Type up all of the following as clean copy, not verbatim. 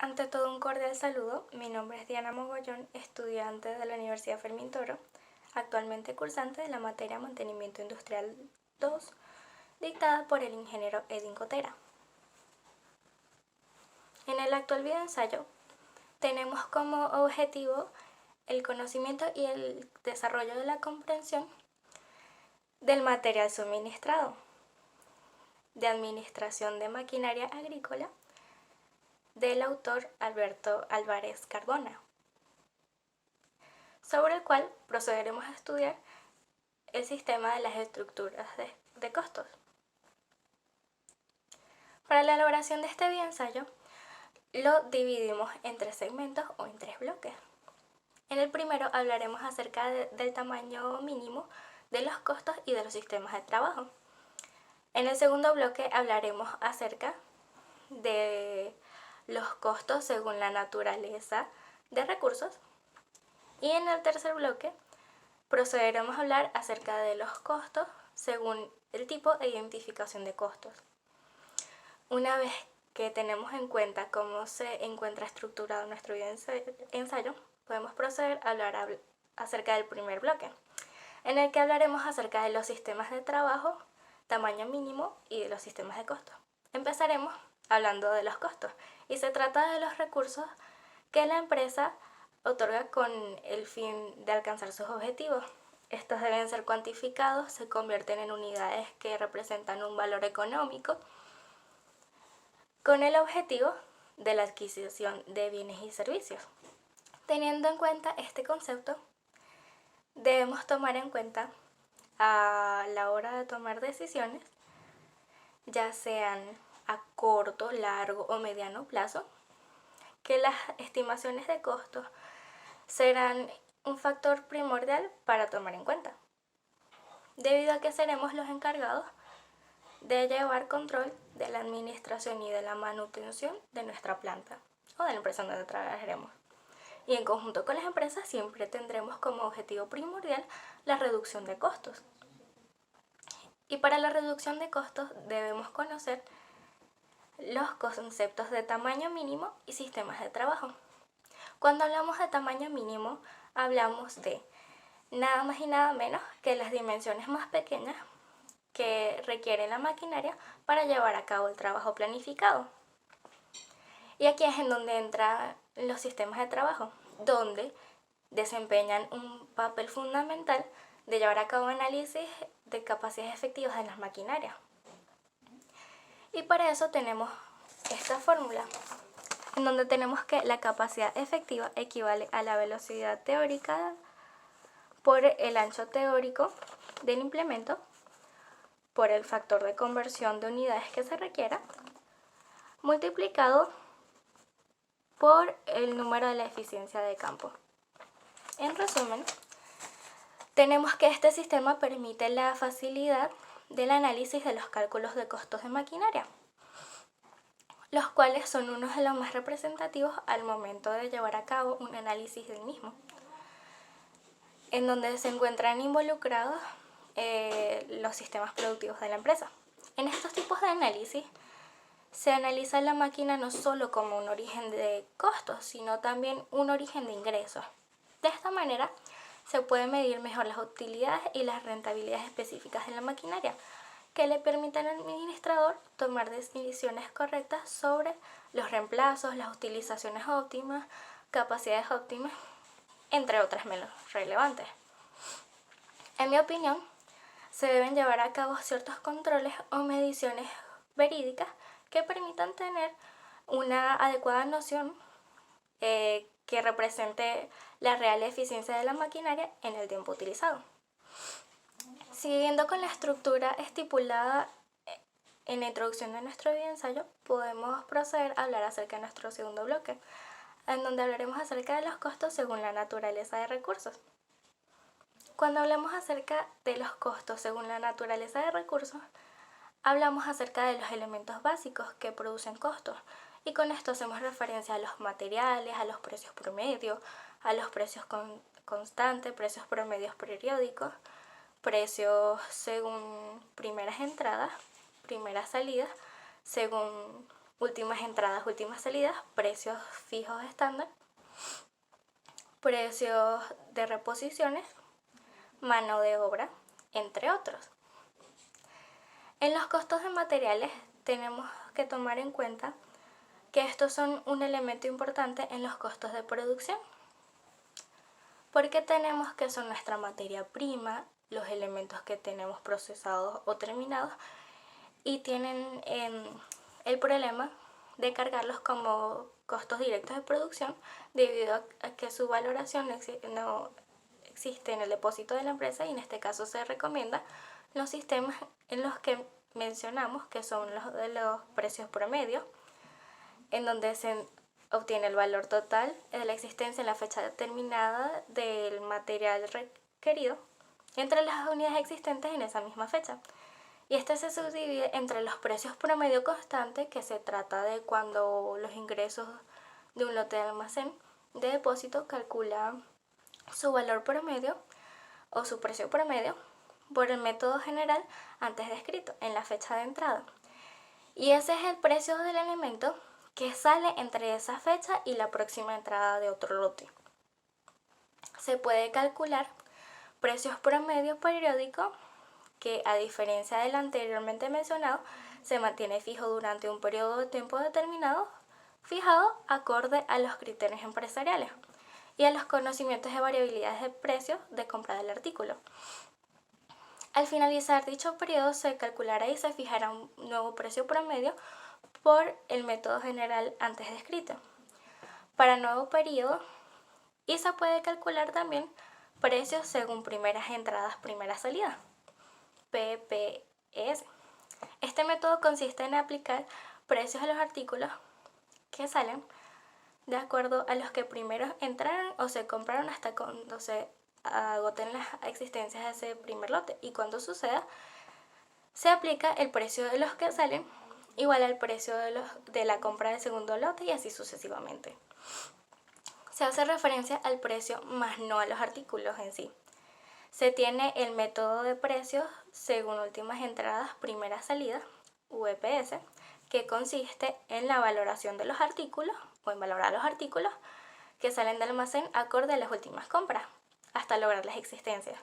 Ante todo, un cordial saludo. Mi nombre es Diana Mogollón, estudiante de la Universidad Fermín Toro, actualmente cursante de la materia Mantenimiento Industrial 2, dictada por el ingeniero Edwin Cotera. En el actual videoensayo tenemos como objetivo el conocimiento y el desarrollo de la comprensión del material suministrado, de administración de maquinaria agrícola, del autor Alberto Álvarez Cardona, sobre el cual procederemos a estudiar el sistema de las estructuras de costos. Para la elaboración de este videoensayo lo dividimos en 3 segmentos o en 3 bloques. En el primero hablaremos acerca del tamaño mínimo de los costos y de los sistemas de trabajo. En el segundo bloque hablaremos acerca de los costos según la naturaleza de recursos. Y en el tercer bloque procederemos a hablar acerca de los costos según el tipo de identificación de costos. Una vez que tenemos en cuenta cómo se encuentra estructurado nuestro ensayo, podemos proceder a hablar acerca del primer bloque, en el que hablaremos acerca de los sistemas de trabajo, tamaño mínimo y de los sistemas de costos. Empezaremos hablando de los costos, y se trata de los recursos que la empresa otorga con el fin de alcanzar sus objetivos. Estos deben ser cuantificados, se convierten en unidades que representan un valor económico con el objetivo de la adquisición de bienes y servicios. Teniendo en cuenta este concepto, debemos tomar en cuenta a la hora de tomar decisiones, ya sean a corto, largo o mediano plazo, que las estimaciones de costos serán un factor primordial para tomar en cuenta, debido a que seremos los encargados de llevar control de la administración y de la manutención de nuestra planta o de la empresa donde trabajaremos. Y en conjunto con las empresas siempre tendremos como objetivo primordial la reducción de costos. Y para la reducción de costos debemos conocer los conceptos de tamaño mínimo y sistemas de trabajo. Cuando hablamos de tamaño mínimo, hablamos de nada más y nada menos que las dimensiones más pequeñas que requiere la maquinaria para llevar a cabo el trabajo planificado. Y aquí es en donde entran los sistemas de trabajo, donde desempeñan un papel fundamental de llevar a cabo análisis de capacidades efectivas de las maquinarias. Y para eso tenemos esta fórmula, en donde tenemos que la capacidad efectiva equivale a la velocidad teórica por el ancho teórico del implemento por el factor de conversión de unidades que se requiera, multiplicado por el número de la eficiencia de campo. En resumen, tenemos que este sistema permite la facilidad del análisis de los cálculos de costos de maquinaria, los cuales son unos de los más representativos al momento de llevar a cabo un análisis del mismo, en donde se encuentran involucrados los sistemas productivos de la empresa. En estos tipos de análisis se analiza la máquina no solo como un origen de costos, sino también un origen de ingresos. De esta manera se pueden medir mejor las utilidades y las rentabilidades específicas de la maquinaria, que le permitan al administrador tomar decisiones correctas sobre los reemplazos, las utilizaciones óptimas, capacidades óptimas, entre otras menos relevantes. En mi opinión, se deben llevar a cabo ciertos controles o mediciones verídicas que permitan tener una adecuada noción que represente la real eficiencia de la maquinaria en el tiempo utilizado. Siguiendo con la estructura estipulada en la introducción de nuestro videoensayo, podemos proceder a hablar acerca de nuestro segundo bloque, en donde hablaremos acerca de los costos según la naturaleza de recursos. Cuando hablamos acerca de los costos según la naturaleza de recursos, hablamos acerca de los elementos básicos que producen costos, y con esto hacemos referencia a los materiales, a los precios promedio, a los precios constantes, precios promedios periódicos, precios según primeras entradas, primeras salidas, según últimas entradas, últimas salidas, precios fijos estándar, precios de reposiciones, mano de obra, entre otros. En los costos de materiales tenemos que tomar en cuenta que estos son un elemento importante en los costos de producción, porque tenemos que son nuestra materia prima, los elementos que tenemos procesados o terminados, y tienen el problema de cargarlos como costos directos de producción debido a que su valoración no existe en el depósito de la empresa, y en este caso se recomienda los sistemas en los que mencionamos, que son los de los precios promedio, en donde se obtiene el valor total de la existencia en la fecha determinada del material requerido entre las unidades existentes en esa misma fecha. Y este se subdivide entre los precios promedio constante, que se trata de cuando los ingresos de un lote de almacén de depósito calcula su valor promedio o su precio promedio por el método general antes descrito en la fecha de entrada. Y ese es el precio del elemento que sale entre esa fecha y la próxima entrada de otro lote. Se puede calcular precios promedio periódicos que, a diferencia del anteriormente mencionado, se mantiene fijo durante un periodo de tiempo determinado, fijado acorde a los criterios empresariales y a los conocimientos de variabilidades de precios de compra del artículo. Al finalizar dicho periodo se calculará y se fijará un nuevo precio promedio por el método general antes descrito para nuevo periodo, y se puede calcular también precios según primeras entradas, primeras salidas, PPS. Este método consiste en aplicar precios a los artículos que salen de acuerdo a los que primero entraron o se compraron hasta cuando se agoten las existencias de ese primer lote, y cuando suceda se aplica el precio de los que salen igual al precio de la compra del segundo lote, y así sucesivamente. Se hace referencia al precio más no a los artículos en sí. Se tiene el método de precios según últimas entradas, primeras salidas, VPS, que consiste en la valoración de los artículos o en valorar los artículos que salen del almacén acorde a las últimas compras hasta lograr las existencias.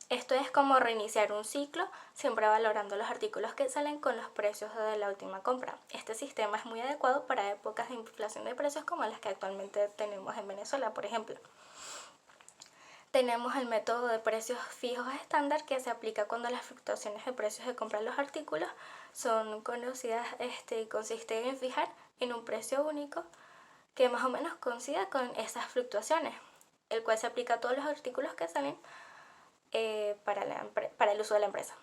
Esto es como reiniciar un ciclo, siempre valorando los artículos que salen con los precios de la última compra. Este sistema es muy adecuado para épocas de inflación de precios como las que actualmente tenemos en Venezuela, por ejemplo. Tenemos el método de precios fijos estándar, que se aplica cuando las fluctuaciones de precios de compra de los artículos son conocidas y consiste en fijar en un precio único que más o menos coincida con esas fluctuaciones, el cual se aplica a todos los artículos que salen para el uso de la empresa.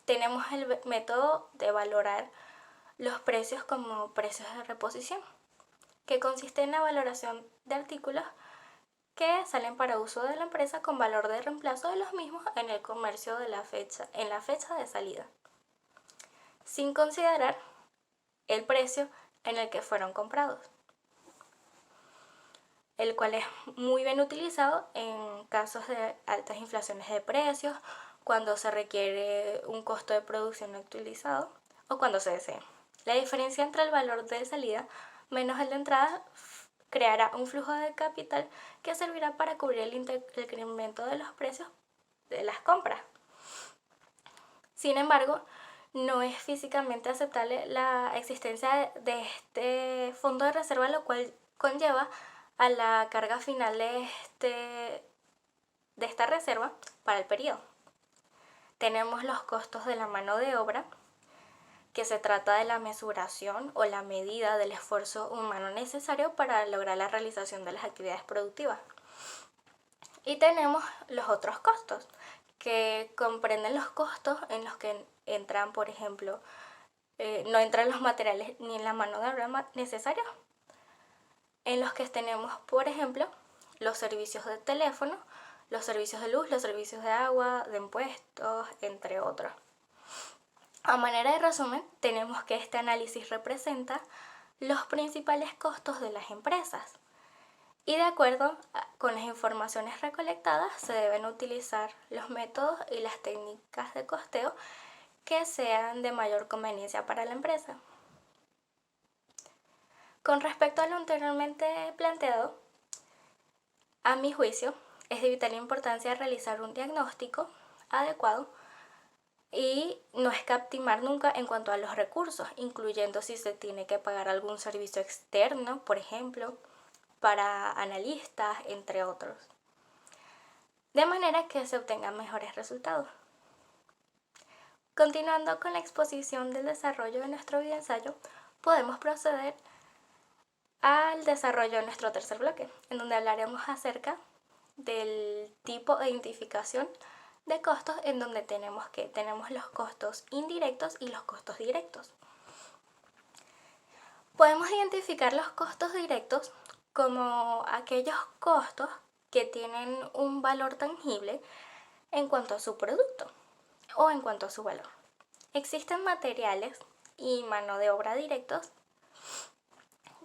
Tenemos el método de valorar los precios como precios de reposición, que consiste en la valoración de artículos que salen para uso de la empresa con valor de reemplazo de los mismos en el comercio en la fecha de salida, sin considerar el precio en el que fueron comprados, el cual es muy bien utilizado en casos de altas inflaciones de precios, cuando se requiere un costo de producción actualizado o cuando se desee. La diferencia entre el valor de salida menos el de entrada creará un flujo de capital que servirá para cubrir el incremento de los precios de las compras. Sin embargo, no es físicamente aceptable la existencia de este fondo de reserva, lo cual conlleva a la carga final de esta reserva para el periodo. Tenemos los costos de la mano de obra, que se trata de la mesuración o la medida del esfuerzo humano necesario para lograr la realización de las actividades productivas. Y tenemos los otros costos, que comprenden los costos en los que entran, por ejemplo, no entran los materiales ni en la mano de obra necesarios, en los que tenemos, por ejemplo, los servicios de teléfono, los servicios de luz, los servicios de agua, de impuestos, entre otros. A manera de resumen, tenemos que este análisis representa los principales costos de las empresas, y de acuerdo con las informaciones recolectadas se deben utilizar los métodos y las técnicas de costeo que sean de mayor conveniencia para la empresa. Con respecto a lo anteriormente planteado, a mi juicio, es de vital importancia realizar un diagnóstico adecuado y no escatimar nunca en cuanto a los recursos, incluyendo si se tiene que pagar algún servicio externo, por ejemplo, para analistas, entre otros, de manera que se obtengan mejores resultados. Continuando con la exposición del desarrollo de nuestro videoensayo, podemos proceder al desarrollo de nuestro tercer bloque, en donde hablaremos acerca del tipo de identificación de costos, en donde tenemos los costos indirectos y los costos directos. Podemos identificar los costos directos como aquellos costos que tienen un valor tangible en cuanto a su producto o en cuanto a su valor. Existen materiales y mano de obra directos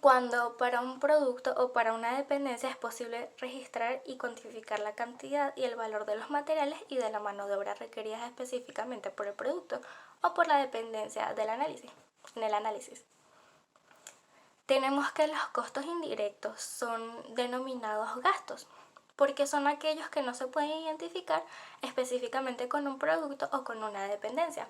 cuando para un producto o para una dependencia es posible registrar y cuantificar la cantidad y el valor de los materiales y de la mano de obra requeridas específicamente por el producto o por la dependencia del análisis. En el análisis, tenemos que los costos indirectos son denominados gastos, porque son aquellos que no se pueden identificar específicamente con un producto o con una dependencia.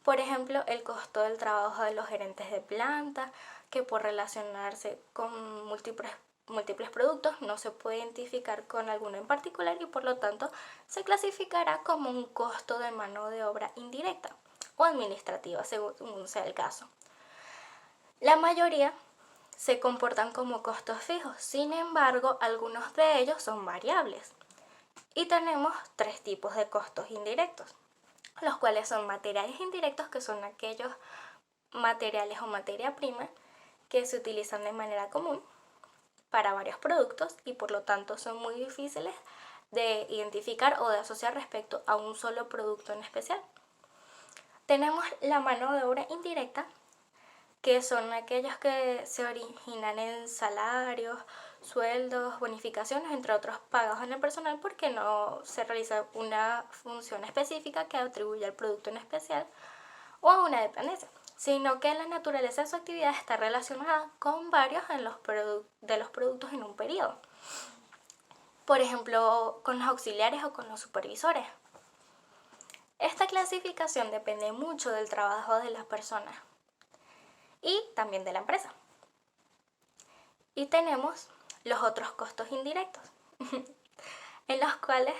Por ejemplo, el costo del trabajo de los gerentes de planta, que por relacionarse con múltiples productos no se puede identificar con alguno en particular y por lo tanto se clasificará como un costo de mano de obra indirecta o administrativa, según sea el caso. La mayoría se comportan como costos fijos, sin embargo, algunos de ellos son variables. Y tenemos tres tipos de costos indirectos, los cuales son materiales indirectos, que son aquellos materiales o materia prima que se utilizan de manera común para varios productos y por lo tanto son muy difíciles de identificar o de asociar respecto a un solo producto en especial. Tenemos la mano de obra indirecta, que son aquellos que se originan en salarios, sueldos, bonificaciones, entre otros pagos en el personal porque no se realiza una función específica que atribuye al producto en especial o a una dependencia, sino que la naturaleza de su actividad está relacionada con varios de los productos en un periodo. Por ejemplo, con los auxiliares o con los supervisores. Esta clasificación depende mucho del trabajo de las personas y también de la empresa. Y tenemos los otros costos indirectos, en los cuales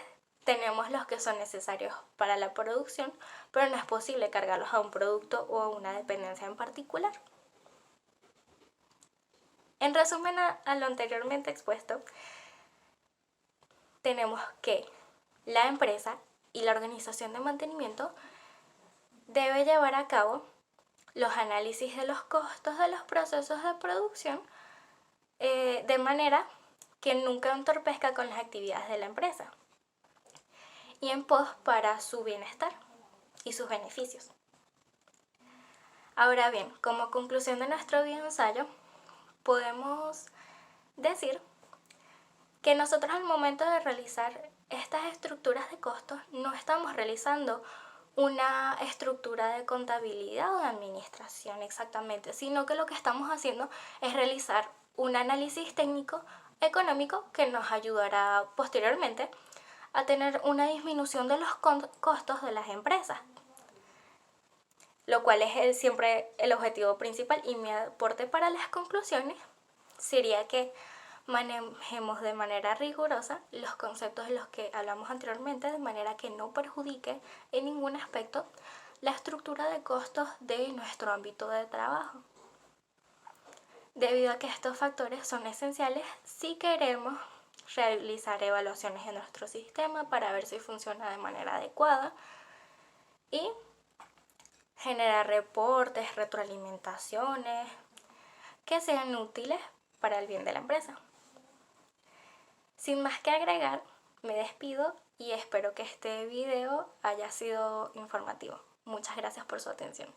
tenemos los que son necesarios para la producción, pero no es posible cargarlos a un producto o a una dependencia en particular. En resumen a lo anteriormente expuesto, tenemos que la empresa y la organización de mantenimiento debe llevar a cabo los análisis de los costos de los procesos de producción de manera que nunca entorpezca con las actividades de la empresa y en pos para su bienestar y sus beneficios. Ahora bien, como conclusión de nuestro videoensayo, podemos decir que nosotros al momento de realizar estas estructuras de costos no estamos realizando una estructura de contabilidad o de administración exactamente, sino que lo que estamos haciendo es realizar un análisis técnico económico que nos ayudará posteriormente a tener una disminución de los costos de las empresas, lo cual es siempre el objetivo principal. Y mi aporte para las conclusiones sería que manejemos de manera rigurosa los conceptos de los que hablamos anteriormente, de manera que no perjudique en ningún aspecto la estructura de costos de nuestro ámbito de trabajo, debido a que estos factores son esenciales si queremos realizar evaluaciones en nuestro sistema para ver si funciona de manera adecuada y generar reportes, retroalimentaciones que sean útiles para el bien de la empresa. Sin más que agregar, me despido y espero que este video haya sido informativo. Muchas gracias por su atención.